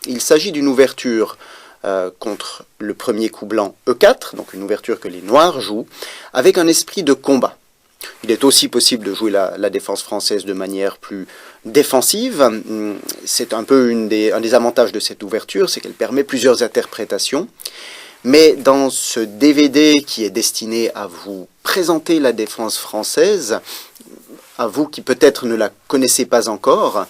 Il s'agit d'une ouverture contre le premier coup blanc E4, donc une ouverture que les noirs jouent, avec un esprit de combat. Il est aussi possible de jouer la défense française de manière plus défensive. C'est un peu un des avantages de cette ouverture, c'est qu'elle permet plusieurs interprétations. Mais dans ce DVD qui est destiné à vous présenter la défense française, à vous qui peut-être ne la connaissez pas encore,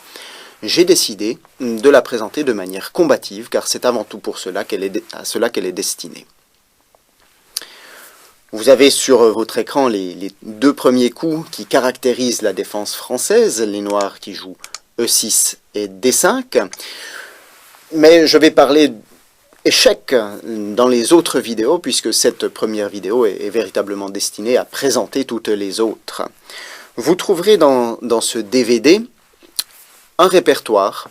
j'ai décidé de la présenter de manière combative, car c'est avant tout pour cela à cela qu'elle est destinée. Vous avez sur votre écran les deux premiers coups qui caractérisent la défense française, les noirs qui jouent E6 et D5. Mais je vais parler échec dans les autres vidéos, puisque cette première vidéo est véritablement destinée à présenter toutes les autres. Vous trouverez dans ce DVD un répertoire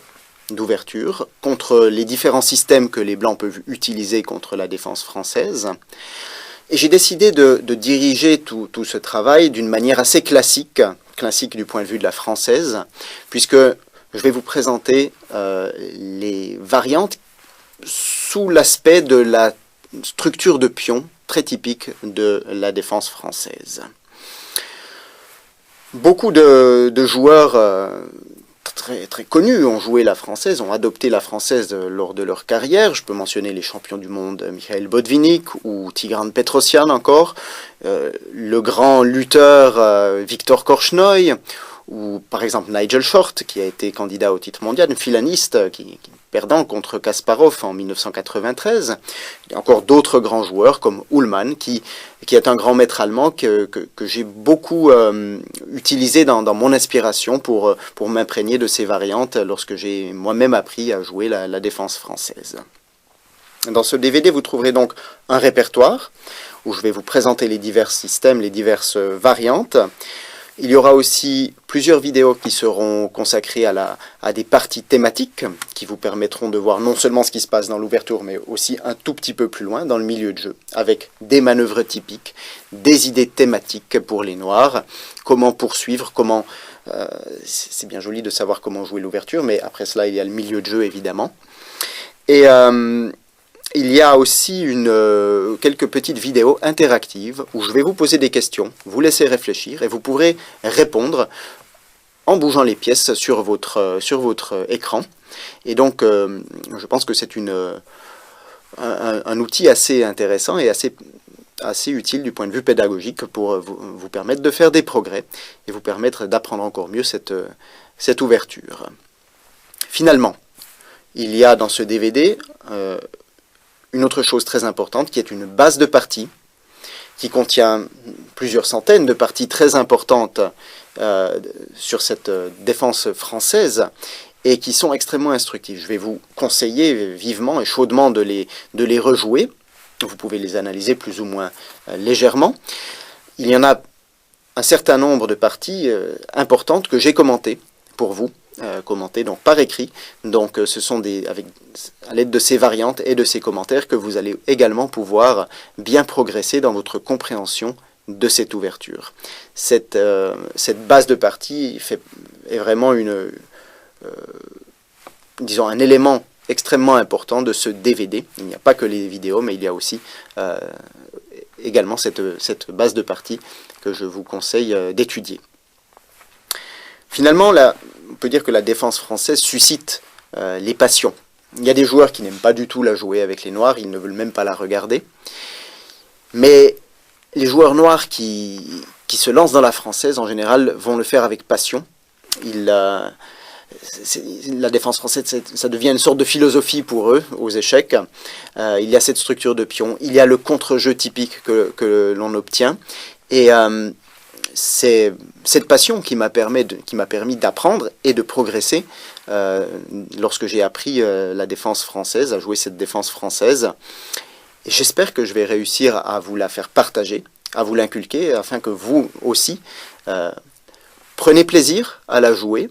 d'ouverture contre les différents systèmes que les Blancs peuvent utiliser contre la défense française. Et j'ai décidé de diriger tout ce travail d'une manière assez classique du point de vue de la française, puisque je vais vous présenter les variantes sous l'aspect de la structure de pion très typique de la défense française. Beaucoup de joueurs très connus ont joué la française, ont adopté la française lors de leur carrière. Je peux mentionner les champions du monde Mikhail Botvinnik ou Tigran Petrosyan encore, le grand lutteur Viktor Korchnoi, ou par exemple Nigel Short, qui a été candidat au titre mondial, un filaniste qui perdant contre Kasparov en 1993. Il y a encore d'autres grands joueurs comme Ullmann, qui est un grand maître allemand que j'ai beaucoup utilisé dans mon inspiration pour m'imprégner de ces variantes lorsque j'ai moi-même appris à jouer la défense française. Dans ce DVD, vous trouverez donc un répertoire où je vais vous présenter les divers systèmes, les diverses variantes. Il y aura aussi plusieurs vidéos qui seront consacrées à des parties thématiques qui vous permettront de voir non seulement ce qui se passe dans l'ouverture, mais aussi un tout petit peu plus loin dans le milieu de jeu, avec des manœuvres typiques, des idées thématiques pour les noirs, comment poursuivre, c'est bien joli de savoir comment jouer l'ouverture, mais après cela il y a le milieu de jeu évidemment. Et il y a aussi quelques petites vidéos interactives où je vais vous poser des questions, vous laisser réfléchir et vous pourrez répondre en bougeant les pièces sur votre écran. Et donc, je pense que c'est un outil assez intéressant et assez utile du point de vue pédagogique pour vous permettre de faire des progrès et vous permettre d'apprendre encore mieux cette ouverture. Finalement, il y a dans ce DVD une autre chose très importante qui est une base de parties qui contient plusieurs centaines de parties très importantes sur cette défense française et qui sont extrêmement instructives. Je vais vous conseiller vivement et chaudement de les rejouer. Vous pouvez les analyser plus ou moins légèrement. Il y en a un certain nombre de parties importantes que j'ai commentées pour vous. Commenter donc par écrit, donc ce sont à l'aide de ces variantes et de ces commentaires que vous allez également pouvoir bien progresser dans votre compréhension de cette ouverture. Cette base de partie est vraiment disons un élément extrêmement important de ce DVD. Il n'y a pas que les vidéos, mais il y a aussi également cette base de partie que je vous conseille d'étudier. Finalement, on peut dire que la défense française suscite les passions. Il y a des joueurs qui n'aiment pas du tout la jouer avec les noirs, ils ne veulent même pas la regarder. Mais les joueurs noirs qui se lancent dans la française, en général, vont le faire avec passion. La défense française, ça devient une sorte de philosophie pour eux, aux échecs. Il y a cette structure de pion, il y a le contre-jeu typique que l'on obtient. Et c'est cette passion qui m'a permis d'apprendre et de progresser lorsque j'ai appris la défense française, à jouer cette défense française. Et j'espère que je vais réussir à vous la faire partager, à vous l'inculquer, afin que vous aussi prenez plaisir à la jouer,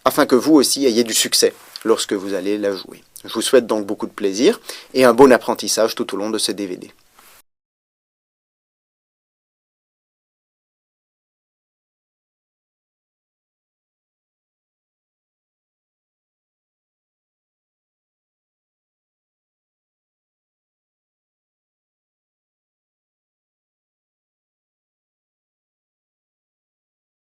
afin que vous aussi ayez du succès lorsque vous allez la jouer. Je vous souhaite donc beaucoup de plaisir et un bon apprentissage tout au long de ce DVD.